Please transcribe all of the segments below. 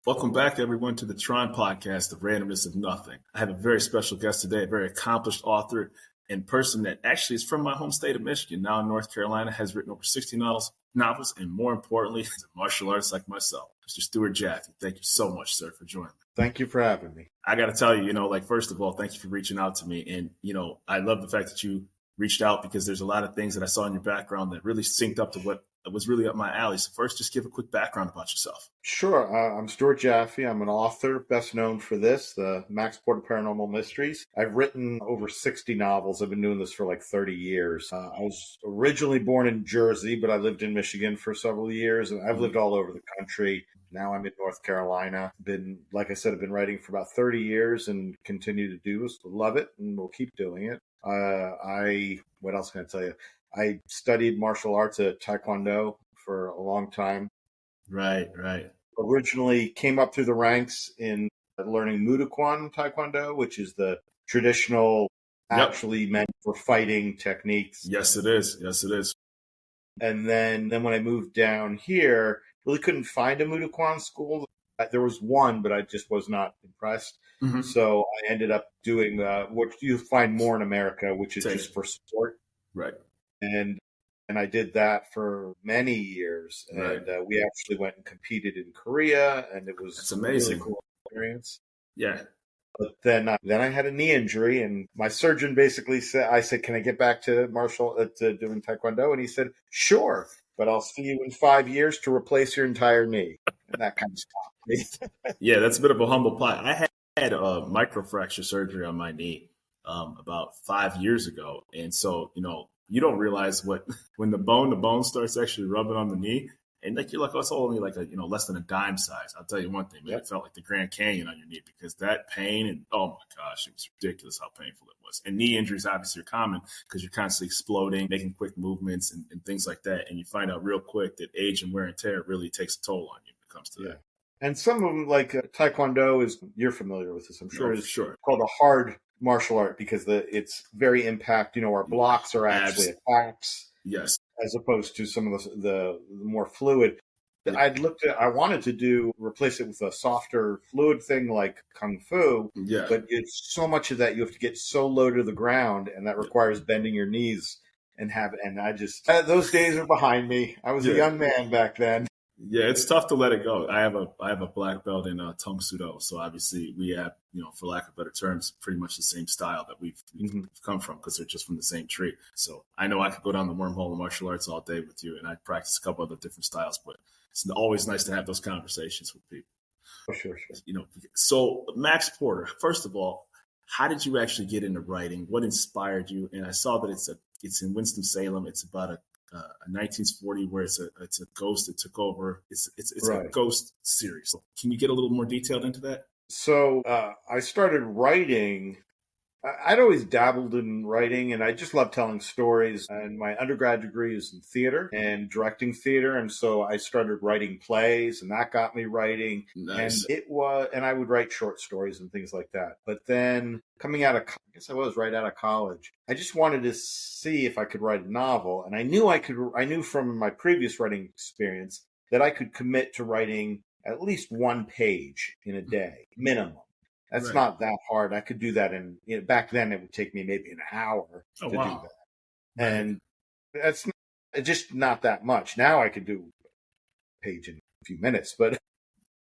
Welcome back, everyone, to the T.R.O.N podcast, The Randomness of Nothing. I have a very special guest today, a very accomplished author and person that actually is from my home state of Michigan, now in North Carolina, has written over 60 novels, and more importantly, is a martial artist like myself, Mr. Stuart Jaffe. Thank you so much, sir, for joining me. Thank you for having me. I got to tell you, first of all, thank you for reaching out to me. And, I love the fact that you reached out because there's a lot of things that I saw in your background that really synced up to what was really up my alley. So first, just give a quick background about yourself. Sure. I'm Stuart Jaffe. I'm an author, best known for the Max Porter Paranormal Mysteries. I've written over 60 novels. I've been doing this for like 30 years. I was originally born in Jersey, but I lived in Michigan for several years, and I've lived all over the country. Now I'm in North Carolina. Like I said, I've been writing for about 30 years and continue to do this. Love it, and we'll keep doing it. What else can I tell you? I studied martial arts at Taekwondo for a long time. Right. Originally came up through the ranks in learning T.R.O.N Taekwondo, which is the traditional, actually meant for fighting techniques. Yes, it is. And then when I moved down here, really couldn't find a T.R.O.N school. There was one, but I just was not impressed. Mm-hmm. So I ended up doing what you find more in America, which is just for sport. Right. And I did that for many years. And we actually went and competed in Korea, and it was That's amazing. A really cool experience. Yeah. But then I had a knee injury, and my surgeon basically said, I said, can I get back to doing Taekwondo? And he said, sure, but I'll see you in 5 years to replace your entire knee. And that kind of stopped me. Yeah, that's a bit of a humble pie. I had a microfracture surgery on my knee about 5 years ago. And so, you don't realize when the bone starts actually rubbing on the knee, and you're like, oh, it's only like less than a dime size. I'll tell you one thing, man, It felt like the Grand Canyon on your knee because that pain and oh my gosh, it was ridiculous how painful it was. And knee injuries obviously are common because you're constantly exploding, making quick movements and things like that. And you find out real quick that age and wear and tear really takes a toll on you when it comes to that. And some of them, like Taekwondo, you're familiar with this, I'm sure, is sure. called a hard martial art because it's very impact. Our blocks are actually attacks. Yes. As opposed to some of the more fluid. I wanted to replace it with a softer fluid thing like Kung Fu. Yeah. But it's so much of that you have to get so low to the ground, and that requires bending your knees and I just, those days are behind me. I was a young man back then. Yeah, it's tough to let it go. I have a black belt in Tong Sudo, so obviously we have, for lack of better terms, pretty much the same style that we've come from because they're just from the same tree. So I know I could go down the wormhole of martial arts all day with you, and I practice a couple other different styles, but it's always nice to have those conversations with people. For sure. So Max Porter, first of all, how did you actually get into writing? What inspired you? And I saw that it's in Winston-Salem. It's about a 1940 where it's a ghost that took over. It's a ghost series. So can you get a little more detailed into that? So I started writing. I'd always dabbled in writing, and I just love telling stories. And my undergrad degree is in theater and directing theater, and so I started writing plays, and that got me writing. Nice. And I would write short stories and things like that. But then coming out of, I guess I was right out of college, I just wanted to see if I could write a novel, and I knew from my previous writing experience that I could commit to writing at least one page in a day, minimum. That's not that hard. I could do that back then it would take me maybe an hour to do that. And that's just not that much. Now I could do a page in a few minutes, but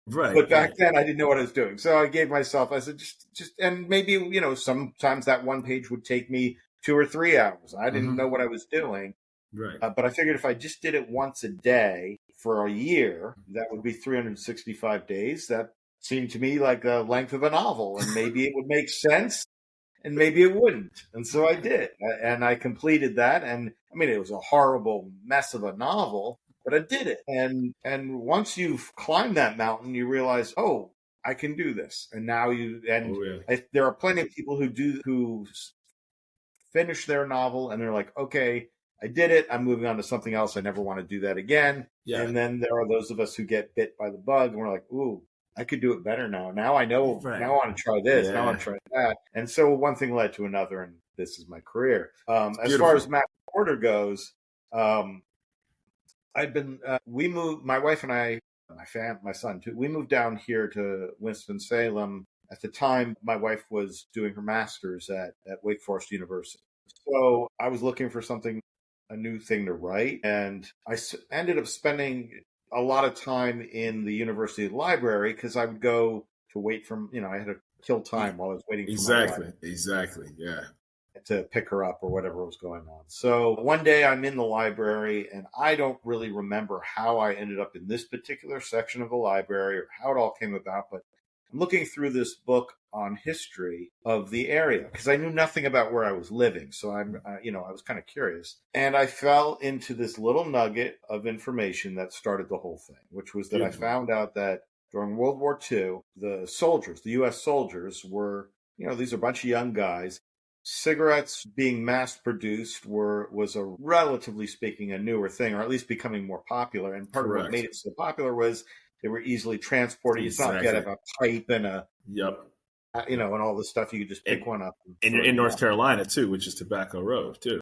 back then I didn't know what I was doing. So I gave myself, I said, just, and maybe, sometimes that one page would take me 2 or 3 hours. I didn't know what I was doing. Right. But I figured if I just did it once a day for a year, that would be 365 days. That seemed to me like the length of a novel, and maybe it would make sense and maybe it wouldn't. And so I did, and I completed that. And I mean, it was a horrible mess of a novel, but I did it. And once you've climbed that mountain, you realize, oh, I can do this. And now there are plenty of people who finish their novel and they're like, okay, I did it. I'm moving on to something else. I never want to do that again. Yeah. And then there are those of us who get bit by the bug and we're like, ooh, I could do it better now. Now I know. Right. Now I want to try this. Yeah. Now I want to try that. And so one thing led to another, and this is my career. As far as Max Porter goes, I've been. We moved. My wife and I my son too. We moved down here to Winston-Salem. At the time, my wife was doing her master's at Wake Forest University. So I was looking for something, a new thing to write. And ended up spending a lot of time in the university library because I would go to wait I had to kill time while I was waiting for my wife. Exactly. Yeah. To pick her up or whatever was going on. So one day I'm in the library and I don't really remember how I ended up in this particular section of the library or how it all came about, but I'm looking through this book on history of the area because I knew nothing about where I was living. So I was kind of curious, and I fell into this little nugget of information that started the whole thing, which was that I found out that during World War II, the U.S. soldiers were, these are a bunch of young guys. Cigarettes being mass produced was a relatively speaking a newer thing, or at least becoming more popular. And part of what made it so popular was they were easily transported. It's not get a pipe and and all this stuff. You could just pick one up. And you're in North Carolina too, which is Tobacco Road too.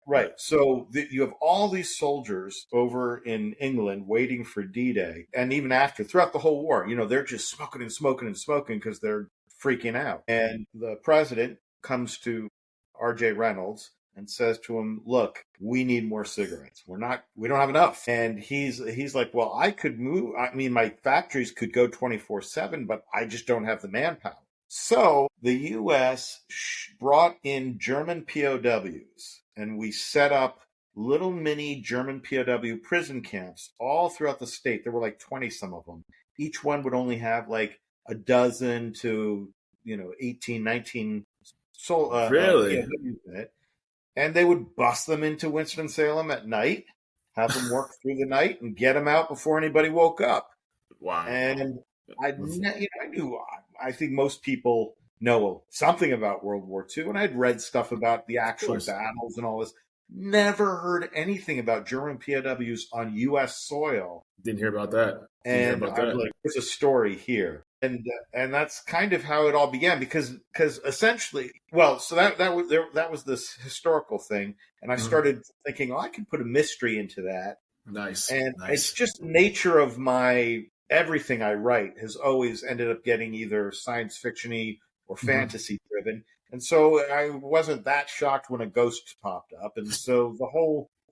Right. So you have all these soldiers over in England waiting for D-Day, and even after, throughout the whole war, they're just smoking and smoking and smoking because they're freaking out. And the president comes to R.J. Reynolds and says to him, "Look, we need more cigarettes. We don't have enough." And he's like, "Well, I could move. I mean, my factories could go 24/7, but I just don't have the manpower." So the U.S. brought in German POWs, and we set up little mini German POW prison camps all throughout the state. There were like 20 some of them. Each one would only have like a dozen to 18, 19 really? And they would bust them into Winston-Salem at night, have them work through the night, and get them out before anybody woke up. Wow! And I think most people know something about World War II, and I'd read stuff about the actual battles and all this. Never heard anything about German POWs on U.S. soil. Didn't hear about that. And I was like, "There's a story here." And that's kind of how it all began because essentially, so that was this historical thing, and I started thinking, I can put a mystery into that. Nice. It's just the nature of everything I write has always ended up getting either science fiction-y or fantasy driven, and so I wasn't that shocked when a ghost popped up, and so the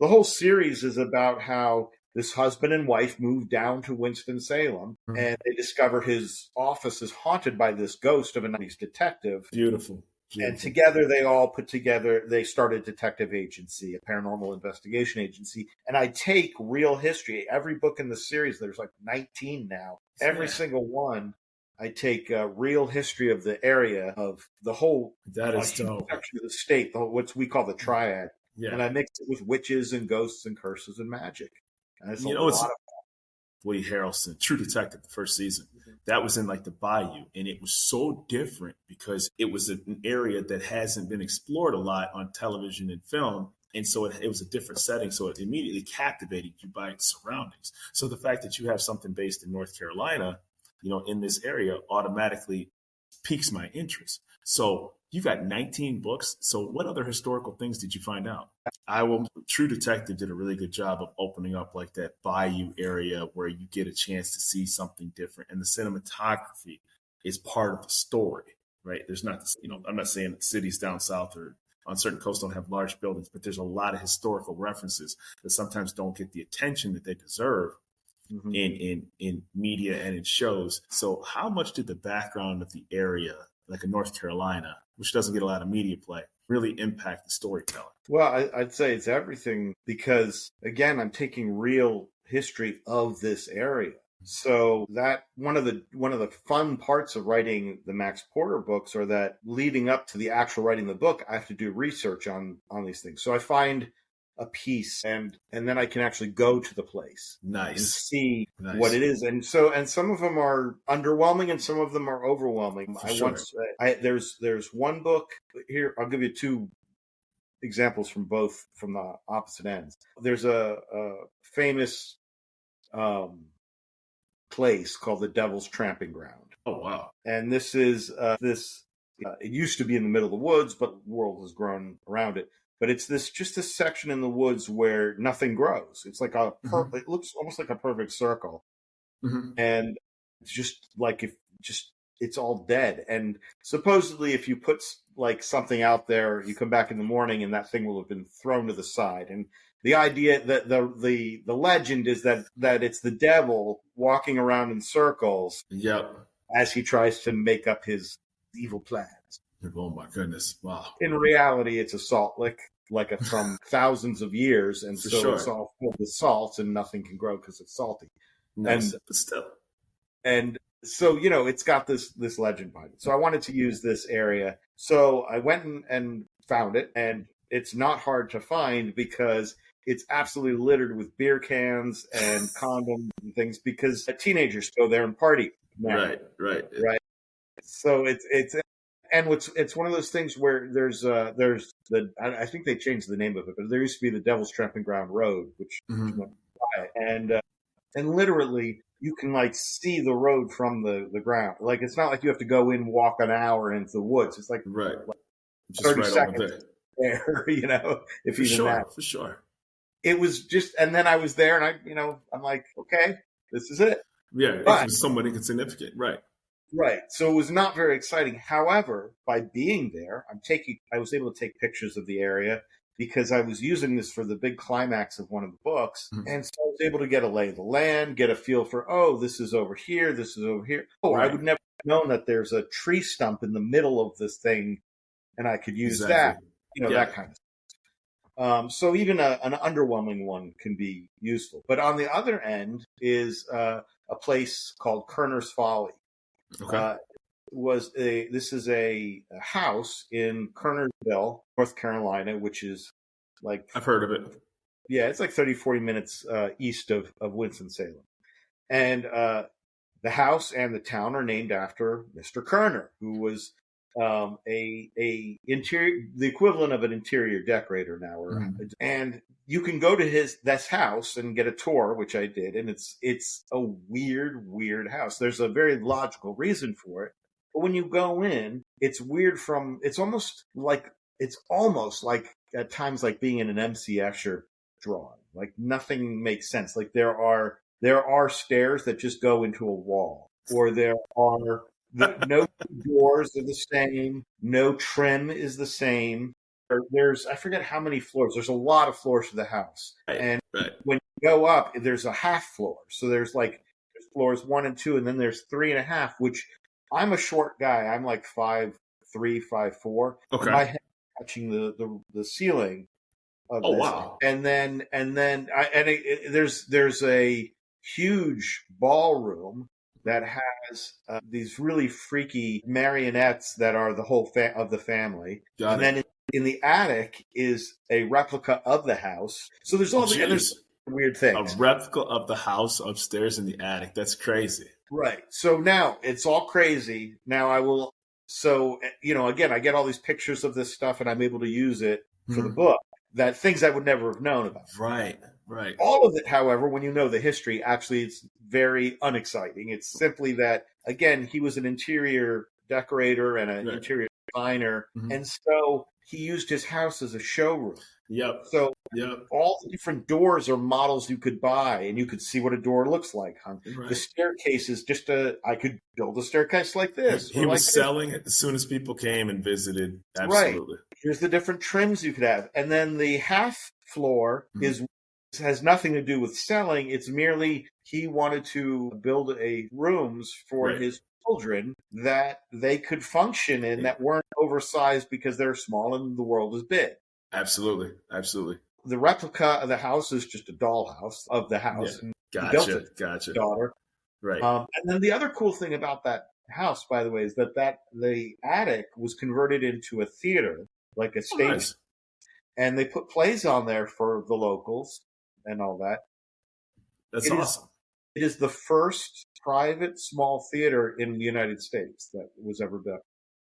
whole series is about how this husband and wife moved down to Winston-Salem, and they discover his office is haunted by this ghost of a 90s detective. Beautiful. And together they started a detective agency, a paranormal investigation agency. And I take real history. Every book in the series, there's like 19 now. Every single one, I take real history of the area, of the whole section of the state, what we call the triad. Yeah. And I mix it with witches and ghosts and curses and magic. It's Woody Harrelson, True Detective, the first season. That was in like the Bayou, and it was so different because it was an area that hasn't been explored a lot on television and film, and so it was a different setting, so it immediately captivated you by its surroundings. So the fact that you have something based in North Carolina, in this area, automatically piques my interest. So you got 19 books. So what other historical things did you find out? True Detective did a really good job of opening up like that bayou area where you get a chance to see something different. And the cinematography is part of the story, right? There's not, I'm not saying that cities down south or on certain coasts don't have large buildings, but there's a lot of historical references that sometimes don't get the attention that they deserve in media and in shows. So how much did the background of the area, like in North Carolina, which doesn't get a lot of media play, really impact the storytelling? Well, I'd say it's everything because, again, I'm taking real history of this area. So that one of the fun parts of writing the Max Porter books are that leading up to the actual writing of the book, I have to do research on these things. So I find a piece and then I can actually go to the place and see what it is. And some of them are underwhelming and some of them are overwhelming. There's one book here. I'll give you two examples from the opposite ends. There's a famous place called the Devil's Tramping Ground. Oh, wow. And this is it used to be in the middle of the woods, but the world has grown around it. But it's just this section in the woods where nothing grows. It's like it looks almost like a perfect circle. and it's just like it's all dead. And supposedly, if you put like something out there, you come back in the morning and that thing will have been thrown to the side. And the idea that the legend is that it's the devil walking around in circles Yep. as he tries to make up his evil plans. Oh my goodness! Wow. In reality, it's a salt lick, from thousands of years, and it's all filled with salt, and nothing can grow because it's salty. Nice. But still. And so, it's got this legend behind it. So I wanted to use this area. So I went and found it, and it's not hard to find because it's absolutely littered with beer cans and condoms and things because teenagers go there and party. Now. Right. So it's one of those things where I think they changed the name of it, but there used to be the Devil's Tramping Ground Road, which went by, and literally you can like see the road from the ground. Like it's not like you have to go in, walk an hour into the woods. It's like just 30 right seconds there, if for even sure, that. For sure. It was just, and then I was there, and I'm like, okay, this is it. Yeah, it was somewhat insignificant, right? Right. So it was not very exciting. However, by being there, I was able to take pictures of the area because I was using this for the big climax of one of the books. And so I was able to get a lay of the land, get a feel for, this is over here, this is over here. I would never have known that there's a tree stump in the middle of this thing, and I could use that, that kind of stuff. So even an underwhelming one can be useful. But on the other end is a place called Kerner's Folly. Okay. This is a house in Kernersville, North Carolina, which is like... I've heard of it. Yeah, it's like 30, 40 minutes east of Winston-Salem. And the house and the town are named after Mr. Kerner, who was the equivalent of an interior decorator now. And you can go to this house and get a tour, which I did, and it's a weird house. There's a very logical reason for it, but when you go in, it's weird. It's almost like at times like being in an M.C. Escher drawing. Like nothing makes sense. Like there are stairs that just go into a wall, or there are no doors are the same, no trim is the same. There's, I forget how many floors. There's a lot of floors to the house. And when you go up, there's a half floor. So there's floors 1 and 2, and then there's 3.5, which I'm a short guy. I'm like 5'3", 5'4". Okay. And my head touching the ceiling of this. Wow. And then there's a huge ballroom that has these really freaky marionettes that are the whole of the family. And then in the attic is a replica of the house. So there's all the weird things. A replica of the house upstairs in the attic. That's crazy. Right. So now it's all crazy. Now I will. So, again, I get all these pictures of this stuff and I'm able to use it for the book. That things I would never have known about. Right. All of it, however, when you know the history, actually it's very unexciting. It's simply that, again, he was an interior decorator and an interior designer. And so he used his house as a showroom. Yep. So all the different doors are models you could buy, and you could see what a door looks like. Right. The staircase is just I could build a staircase like this. He was selling it as soon as people came and visited. Absolutely. Right. Here's the different trims you could have. And then the half floor has nothing to do with selling. It's merely he wanted to build rooms for his children that they could function in that weren't oversized because they're small and the world is big. Absolutely. The replica of the house is just a dollhouse of the house. Yeah. He built it, Gotcha. Daughter. Right. And then the other cool thing about that house, by the way, is that the attic was converted into a theater, like a stage. Nice. And they put plays on there for the locals and all that. That's awesome. It is the first private small theater in the United States that was ever built.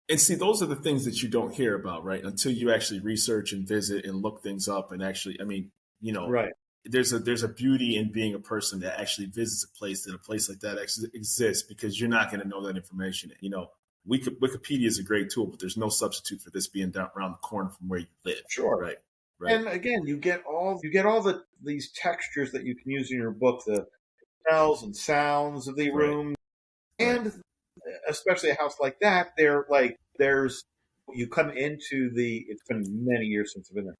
And see, those are the things that you don't hear about, right? Until you actually research and visit and look things up and actually, right. There's a beauty in being a person that actually visits a place like that actually exists, because you're not going to know that information. Wikipedia is a great tool, but there's no substitute for this being down around the corner from where you live. Sure. Right. And again, you get all these textures that you can use in your book, the smells and sounds of the Right. room. Right. And especially a house like that, there's you come into the. It's been many years since I've been there.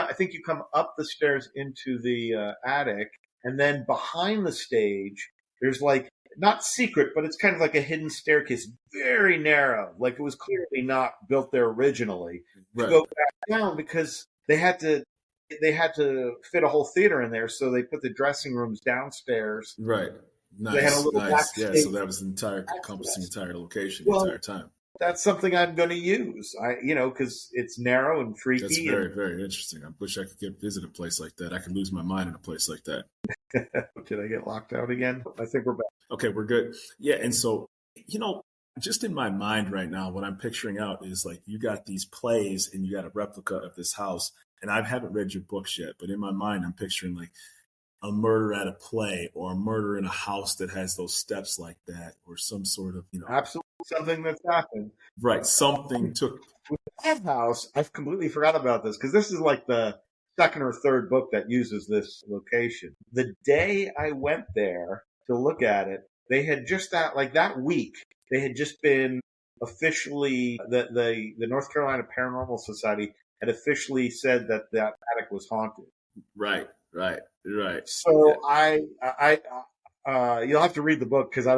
I think you come up the stairs into the attic, and then behind the stage, there's like not secret, but it's kind of like a hidden staircase, very narrow. Like it was clearly not built there originally to Right. go back down because they had to fit a whole theater in there, so they put the dressing rooms downstairs. Right. They had a Nice. little Nice. Yeah. backstage So that was the entire encompassing access. entire location the Well, entire time. that's something I'm going to use. Because it's narrow and That's freaky. very, very interesting. I wish I could visit a place like that. I could lose my mind in a place like that. Did I get locked out again? I think we're back. Okay, we're good. Yeah, and so just in my mind right now, what I'm picturing out is like you got these plays and you got a replica of this house, and I haven't read your books yet, but in my mind, I'm picturing like a murder at a play or a murder in a house that has those steps like that, or some sort of Absolutely something that's happened. right, something took. With that house, I've completely forgot about this because this is like the second or third book that uses this location. The day I went there to look at it, they had just that week, they had just been officially the North Carolina Paranormal Society had officially said that that attic was haunted. Right, right, right. Yeah. So you'll have to read the book because I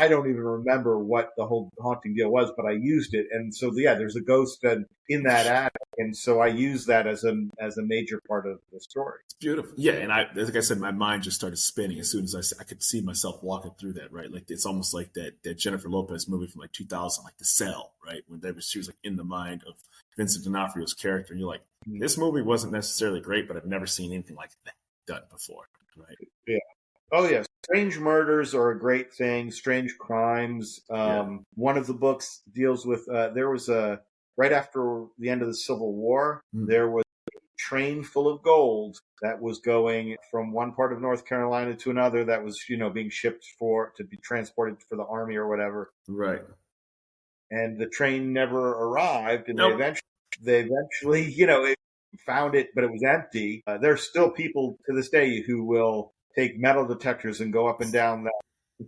don't even remember what the whole haunting deal was, but I used it, and so yeah, there's a ghost in that attic, and so I use that as a major part of the story. It's beautiful. Yeah, and like I said, my mind just started spinning as soon as I could see myself walking through that. Right, like it's almost like that Jennifer Lopez movie from like 2000, like The Cell. Right, when she was like in the mind of Vincent D'Onofrio's character, and you're like, this movie wasn't necessarily great, but I've never seen anything like that done before. Right. Yeah. Oh yeah. Strange murders are a great thing. Strange crimes. Yeah. One of the books deals with. There was a right after the end of the Civil War. There was a train full of gold that was going from one part of North Carolina to another. That was being shipped to be transported for the army or whatever. Right. And the train never arrived, and Nope. they eventually it found it, but it was empty. There's still people to this day who will take metal detectors and go up and down that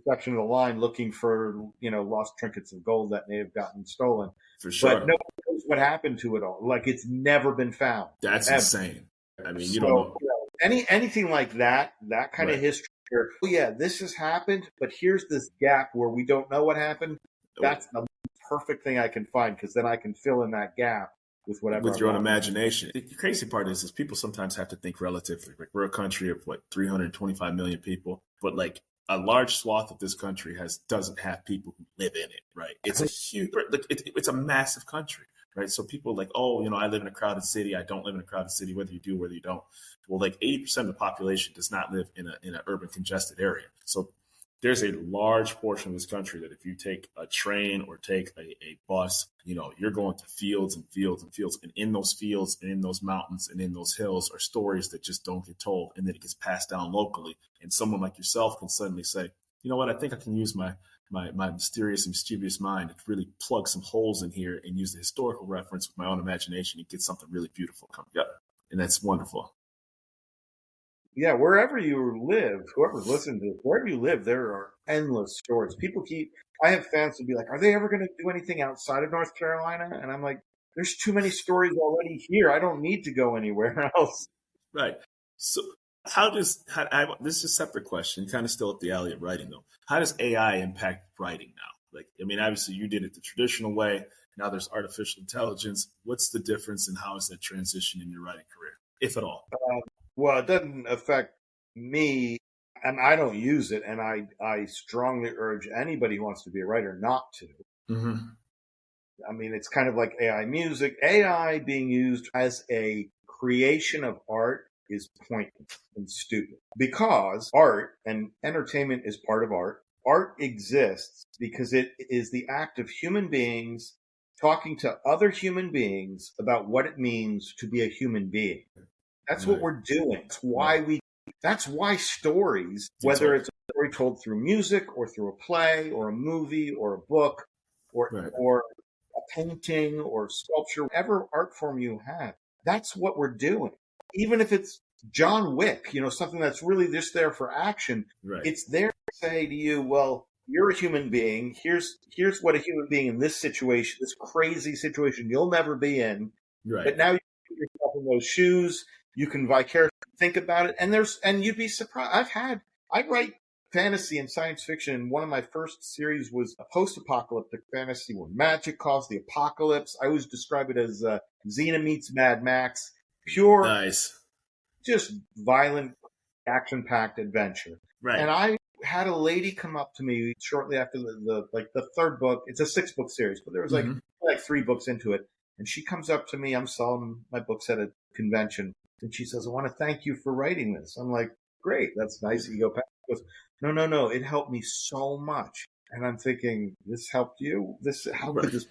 section of the line looking for lost trinkets of gold that may have gotten stolen. For sure. But nobody knows what happened to it all. Like it's never been found. That's ever. Insane. I mean, you don't know. Anything like that kind of history where, oh yeah, this has happened, but here's this gap where we don't know what happened. That's the perfect thing I can find because then I can fill in that gap with whatever. With your own imagination. The crazy part is people sometimes have to think relatively. Like we're a country of 325 million people, but like a large swath of this country doesn't have people who live in it. Right? It's a huge. It's a massive country. Right? So people are like, oh, I live in a crowded city. I don't live in a crowded city. Whether you do, whether you don't. Well, like 80% of the population does not live in an urban congested area. So there's a large portion of this country that if you take a train or take a bus, you're going to fields and fields and fields. And in those fields and in those mountains and in those hills are stories that just don't get told. And then it gets passed down locally. And someone like yourself can suddenly say, you know what, I think I can use my mysterious and mischievous mind to really plug some holes in here and use the historical reference with my own imagination and get something really beautiful coming up. And that's wonderful. Yeah, wherever you live, whoever's listening to this, wherever you live, there are endless stories. I have fans who be like, are they ever going to do anything outside of North Carolina? And I'm like, there's too many stories already here. I don't need to go anywhere else. Right. So this is a separate question, kind of still up the alley of writing though. How does AI impact writing now? Like, I mean, obviously you did it the traditional way. Now there's artificial intelligence. What's the difference and how is that transition in your writing career, if at all? Well, it doesn't affect me, and I don't use it, and I strongly urge anybody who wants to be a writer not to. Mm-hmm. I mean, it's kind of like AI music. AI being used as a creation of art is pointless and stupid because art and entertainment is part of art. Art exists because it is the act of human beings talking to other human beings about what it means to be a human being. That's what we're doing. That's why stories, whether it's a story told through music or through a play or a movie or a book or a painting or sculpture, whatever art form you have, that's what we're doing. Even if it's John Wick, something that's really just there for action. Right. It's there to say to you, well, you're a human being. Here's what a human being in this situation, this crazy situation you'll never be in. Right. But now you put yourself in those shoes. You can vicariously think about it, and you'd be surprised. I write fantasy and science fiction, and one of my first series was a post-apocalyptic fantasy where magic caused the apocalypse. I always describe it as Xena meets Mad Max, pure, Nice, just violent, action-packed adventure. right? And I had a lady come up to me shortly after the third book. It's a 6-book series, but there was like 3 books into it. And she comes up to me. I'm selling my books at a convention, and she says, "I want to thank you for writing this." I'm like, "Great, that's nice." You go past. She goes, "No, it helped me so much." And I'm thinking, "This helped you? How could this?"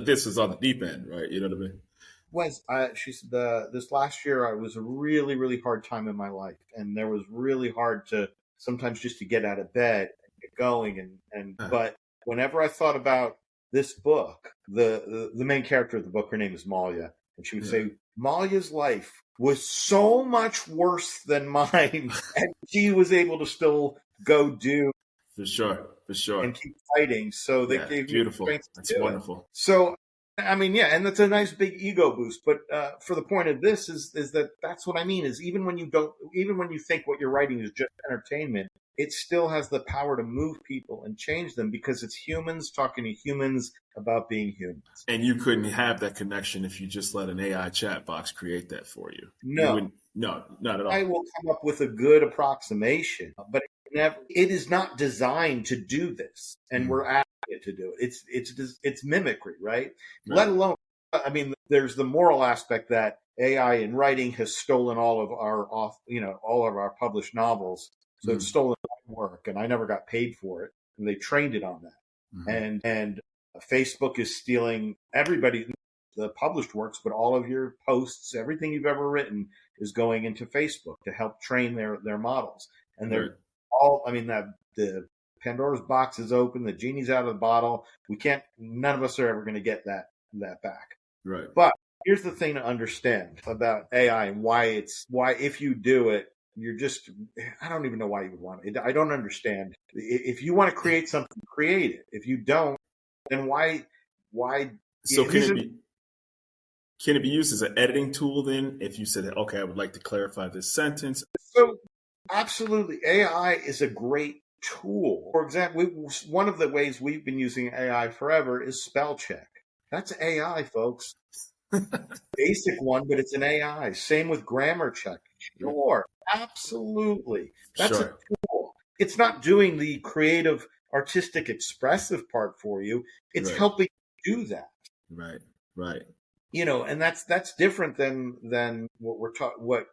This is on the deep end, right? You know what I mean? She said, "This last year, I was a really, really hard time in my life, and there was really hard to sometimes just to get out of bed and get going, but whenever I thought about this book, the main character of the book, her name is Malja, and she would say, Malja's life was so much worse than mine, and she was able to still go do for sure, and keep fighting. So they gave beautiful. me strength to That's do wonderful. It. So, I mean, yeah, and that's a nice big ego boost. But for the point of this is that's what I mean is even when you think what you're writing is just entertainment, it still has the power to move people and change them because it's humans talking to humans about being humans. And you couldn't have that connection if you just let an AI chat box create that for you. No, not at all. I will come up with a good approximation, but it is not designed to do this, and we're asking it to do it. It's mimicry, right? Let alone, I mean, there's the moral aspect that AI in writing has stolen all of our published novels. So it's stolen my work, and I never got paid for it. And they trained it on that. And Facebook is stealing everybody, the published works, but all of your posts, everything you've ever written is going into Facebook to help train their models. And they're all, I mean, the Pandora's box is open, the genie's out of the bottle. None of us are ever going to get that back. Right. But here's the thing to understand about AI and why if you do it, I don't even know why you would want it. I don't understand. If you want to create something, create it. If you don't, then why? So can it be used as an editing tool then? If you said, okay, I would like to clarify this sentence. So absolutely. AI is a great tool. For example, one of the ways we've been using AI forever is spell check. That's AI, folks. Basic one, but it's an AI. Same with grammar check. Sure, absolutely. That's a tool. It's not doing the creative, artistic, expressive part for you. It's helping you do that. Right. And that's different than what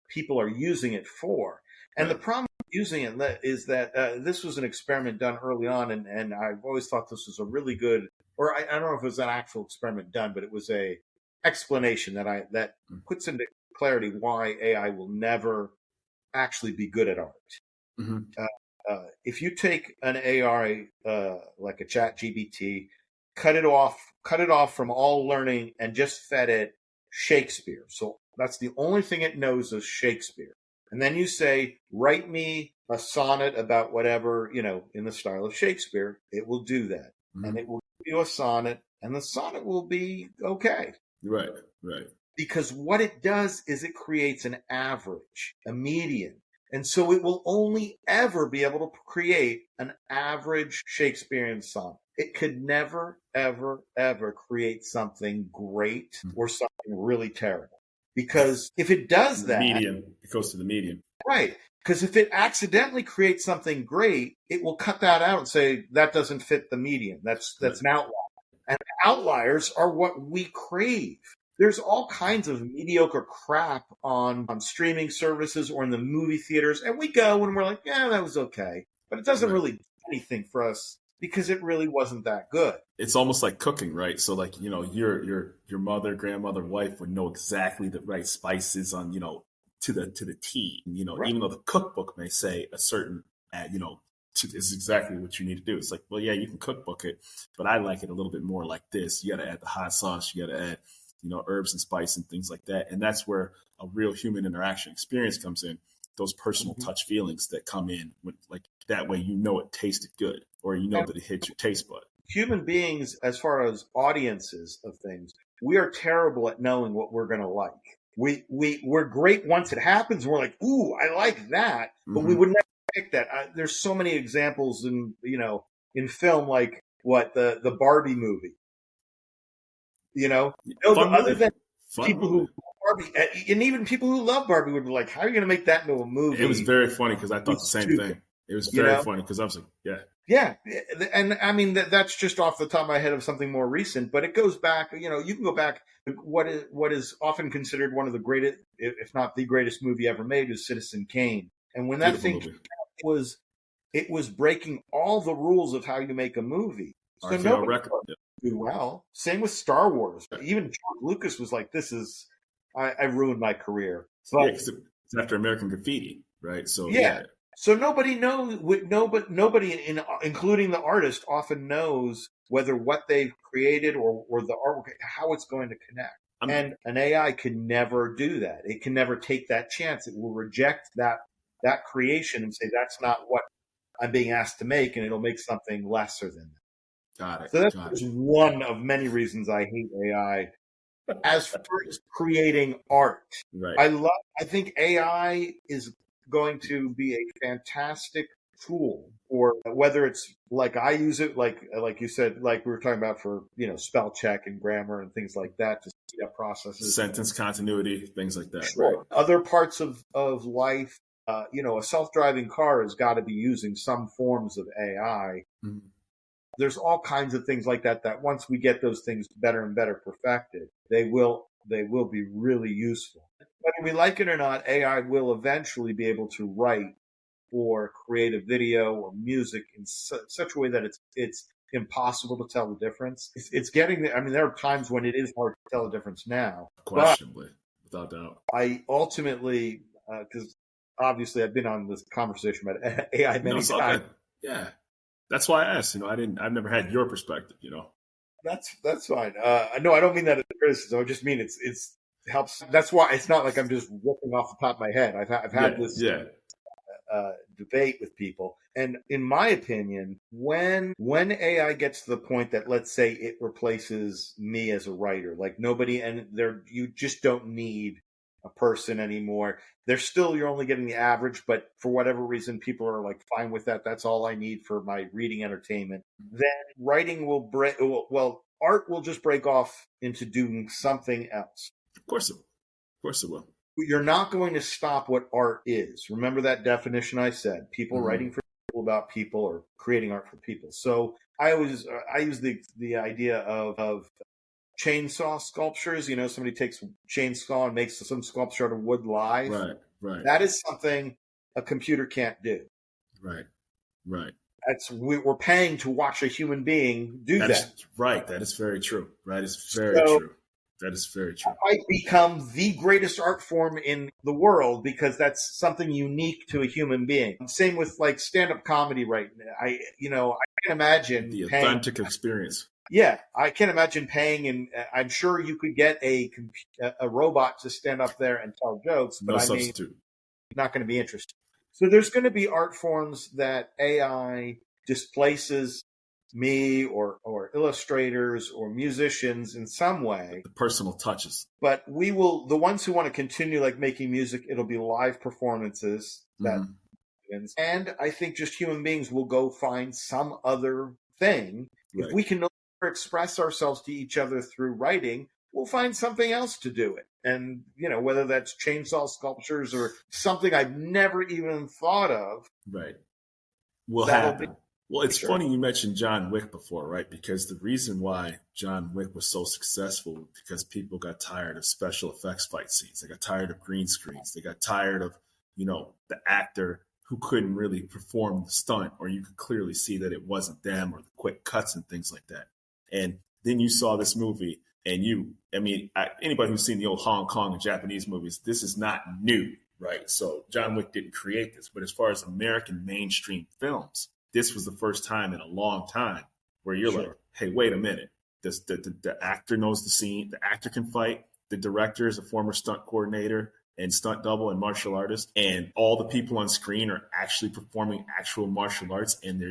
people are using it for. And the problem with using it is that this was an experiment done early on, and I've always thought this was a really good, or I don't know if it was an actual experiment done, but it was a explanation that puts into clarity why AI will never actually be good at art. If you take an AI like a Chat GPT, cut it off from all learning and just fed it Shakespeare. So that's the only thing it knows is Shakespeare. And then you say, write me a sonnet about whatever, in the style of Shakespeare. It will do that. And it will give you a sonnet, and the sonnet will be okay. Right. Because what it does is it creates an average, a median. And so it will only ever be able to create an average Shakespearean sonnet. It could never, ever, ever create something great or something really terrible. Because if it does that... Medium. It goes to the medium. Right. Because if it accidentally creates something great, it will cut that out and say, that doesn't fit the median. That's an outlier. And outliers are what we crave. There's all kinds of mediocre crap on streaming services or in the movie theaters. And we go and we're like, yeah, that was okay. But it doesn't really do anything for us because it really wasn't that good. It's almost like cooking, right? So like, your mother, grandmother, wife would know exactly the right spices on, to the T. Even though the cookbook may say a certain, is exactly what you need to do. It's like, well, yeah, you can cookbook it, but I like it a little bit more like this. You got to add the hot sauce. You got to add, herbs and spice and things like that. And that's where a real human interaction experience comes in. Those personal touch feelings that come in like that way, it tasted good, or that it hit your taste bud. Human beings, as far as audiences of things, we are terrible at knowing what we're going to like. We're great once it happens. We're like, ooh, I like that, but we would never pick that. There's so many examples in film, like the Barbie movie. Other than people who love Barbie, and even people who love Barbie would be like, how are you going to make that into a movie? It was very funny because I thought the same thing. It was very funny because I was like, yeah. Yeah. And I mean, that's just off the top of my head of something more recent, but it goes back, you can go back. What is often considered one of the greatest, if not the greatest movie ever made, is Citizen Kane. And when that thing it was breaking all the rules of how you make a movie. So nobody do well. Same with Star Wars. Even George Lucas was like, I ruined my career. But, it's after American Graffiti, right? So So nobody knows. Nobody, including the artist, often knows whether what they've created or the artwork, how it's going to connect. And an AI can never do that. It can never take that chance. It will reject that creation and say that's not what I'm being asked to make, and it'll make something lesser than that. Got it. So that's one of many reasons I hate AI. As far as creating art, right. I think AI is going to be a fantastic tool, or whether it's like I use it, like you said, like we were talking about for spell check and grammar and things like that to speed up processes, sentence continuity, things like that. Sure. Right. Other parts of life, a self-driving car has got to be using some forms of AI. Mm-hmm. There's all kinds of things like that once we get those things better and better perfected, they will be really useful. Whether we like it or not, AI will eventually be able to write or create a video or music in such a way that it's impossible to tell the difference. It's getting there. I mean, there are times when it is hard to tell the difference now. Questionably, without doubt. I ultimately, because obviously I've been on this conversation about AI many times. Yeah. That's why I asked. I've never had your perspective. That's fine. No, I don't mean that as a criticism. I just mean it's helps. That's why it's not like I'm just ripping off the top of my head. I've had this debate with people, and in my opinion, when AI gets to the point that, let's say, it replaces me as a writer, like nobody, and you just don't need a person anymore. You're only getting the average, but for whatever reason, people are like fine with that. That's all I need for my reading entertainment. Then writing will break. Well, art will just break off into doing something else. Of course it will. You're not going to stop what art is. Remember that definition I said: people writing for people, about people, or creating art for people. So I use the idea of chainsaw sculptures. Somebody takes a chainsaw and makes some sculpture out of wood live. Right. That is something a computer can't do. Right. We're paying to watch a human being do that. Right. That is very true. That is very true. That is very true. It might become the greatest art form in the world because that's something unique to a human being. Same with like stand-up comedy right now. I can't imagine the authentic experience. Yeah, I can't imagine paying, and I'm sure you could get a robot to stand up there and tell jokes, but substitute. Not going to be interested. So there's going to be art forms that AI displaces me or illustrators or musicians in some way. The personal touches. But the ones who want to continue like making music, it'll be live performances that and I think just human beings will go find some other thing. Right. If we can no longer express ourselves to each other through writing, we'll find something else to do it. And, whether that's chainsaw sculptures or something I've never even thought of. Right. Will happen. Well, it's funny you mentioned John Wick before, right? Because the reason why John Wick was so successful because people got tired of special effects fight scenes. They got tired of green screens. They got tired of, the actor who couldn't really perform the stunt, or you could clearly see that it wasn't them, or the quick cuts and things like that. And then you saw this movie, and anybody who's seen the old Hong Kong and Japanese movies, this is not new, right? So John Wick didn't create this, but as far as American mainstream films, this was the first time in a long time where you're like, hey, wait a minute. The actor knows the scene. The actor can fight. The director is a former stunt coordinator and stunt double and martial artist. And all the people on screen are actually performing actual martial arts. And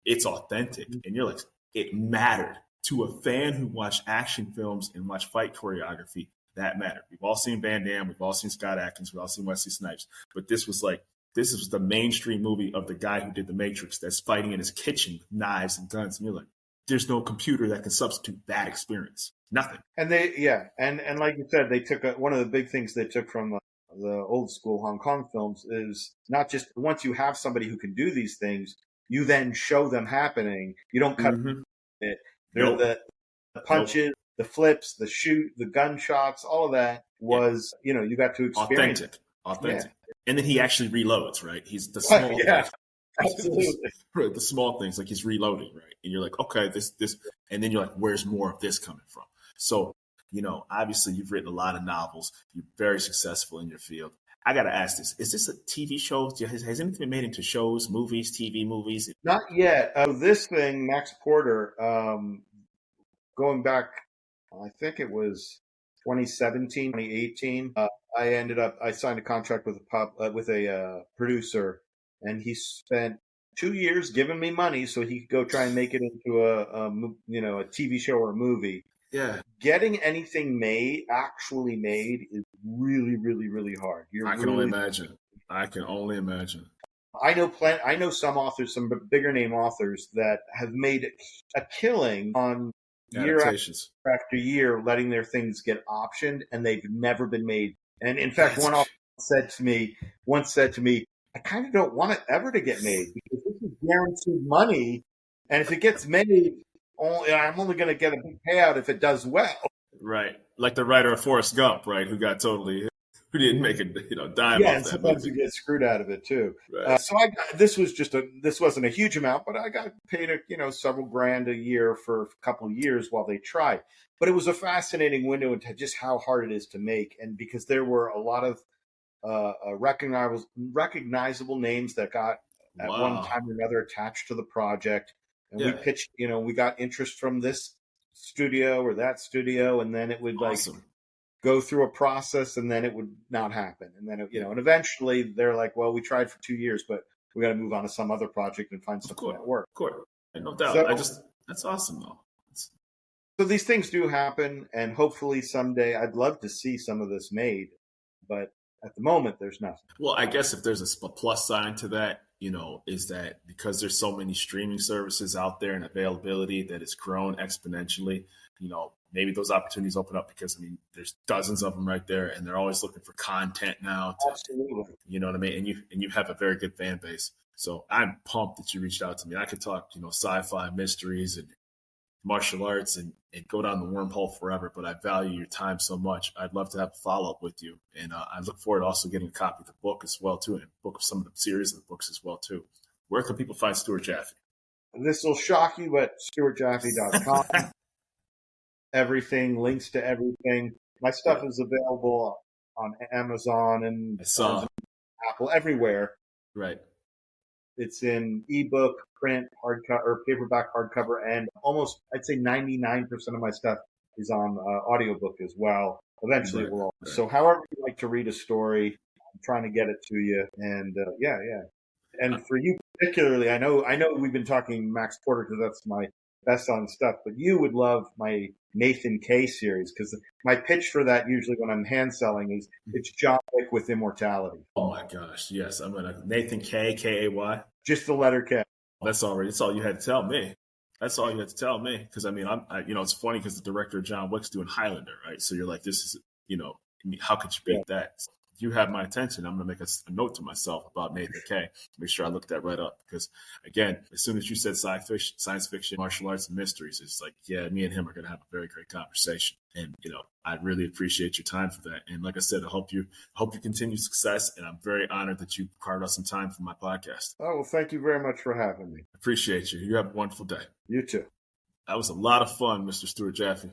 it's authentic. And you're like, it mattered to a fan who watched action films and watched fight choreography. That mattered. We've all seen Van Damme. We've all seen Scott Adkins. We've all seen Wesley Snipes. But this was the mainstream movie of the guy who did The Matrix that's fighting in his kitchen with knives and guns. And you're like, there's no computer that can substitute that experience. Nothing. And and like you said, they took one of the big things they took from the old school Hong Kong films is not just once you have somebody who can do these things, you then show them happening. You don't cut it. They're the punches, the flips, the shoot, the gunshots, all of that was, you got to experience authentic. Yeah. And then he actually reloads, right? He's the small things. Absolutely. The small things, like he's reloading, right? And you're like, okay, this, and then you're like, where's more of this coming from? So, obviously you've written a lot of novels. You're very successful in your field. I got to ask this. Is this a TV show? Has anything been made into shows, movies, TV movies? Not yet. This thing, Max Porter, going back, I think it was 2017, 2018, I signed a contract with a producer, and he spent 2 years giving me money so he could go try and make it into a TV show or a movie. Yeah. Getting anything actually made is really, really, really hard. I can only imagine. I know some authors, some bigger name authors that have made a killing on year after year, letting their things get optioned, and they've never been made. And in fact, one author once said to me, I kind of don't want it ever to get made because this is guaranteed money, and if it gets made, I'm only going to get a big payout if it does well. Right, like the writer of Forrest Gump, right? Who didn't make a dime. Yeah, and sometimes you get screwed out of it too. Right. So this wasn't a huge amount, but I got paid several grand a year for a couple of years while they tried. But it was a fascinating window into just how hard it is to make, and because there were a lot of recognizable names that got at one time or another attached to the project. And we pitched, we got interest from this studio or that studio, and then it would go through a process, and then it would not happen. And then, and eventually they're like, well, we tried for 2 years, but we got to move on to some other project and find something that works. Of course. No doubt. That's awesome though. So these things do happen, and hopefully someday I'd love to see some of this made, but at the moment there's nothing. Well, I guess if there's a plus side to that, is that because there's so many streaming services out there and availability that it's grown exponentially, maybe those opportunities open up because, there's dozens of them right there, and they're always looking for content now. Absolutely. You know what I mean? And you have a very good fan base. So I'm pumped that you reached out to me. I could talk, sci-fi mysteries and martial arts and go down the wormhole forever, but I value your time so much. I'd love to have a follow-up with you. And I look forward to also getting a copy of the book as well, too, and a book of some of the series of the books as well, too. Where can people find Stuart Jaffe? This will shock you, but stuartjaffe.com. Everything, links to everything. My stuff is available on Amazon and Apple, everywhere. Right. It's in ebook, print, hardcover, or paperback, hardcover, and almost, I'd say 99% of my stuff is on audiobook as well. Eventually it will all. Right. So however you like to read a story, I'm trying to get it to you. And yeah. And for you particularly, I know we've been talking Max Porter because that's my best-selling stuff, but you would love my Nathan K series because my pitch for that usually when I'm hand selling is it's John Wick with immortality. Oh my gosh, yes. I'm gonna Nathan K, K-A-Y. Just the letter K. That's all you had to tell me. That's all you had to tell me because it's funny because the director of John Wick's doing Highlander, right? So you're like, this is, how could you beat that? You have my attention. I'm going to make a note to myself about Nathan K. Make sure I look that right up because, again, as soon as you said science fiction, martial arts, and mysteries, it's like, yeah, me and him are going to have a very great conversation. And, I really appreciate your time for that. And like I said, I hope you continue success. And I'm very honored that you carved out some time for my podcast. Oh, well, thank you very much for having me. Appreciate you. You have a wonderful day. You too. That was a lot of fun, Mr. Stuart Jaffe.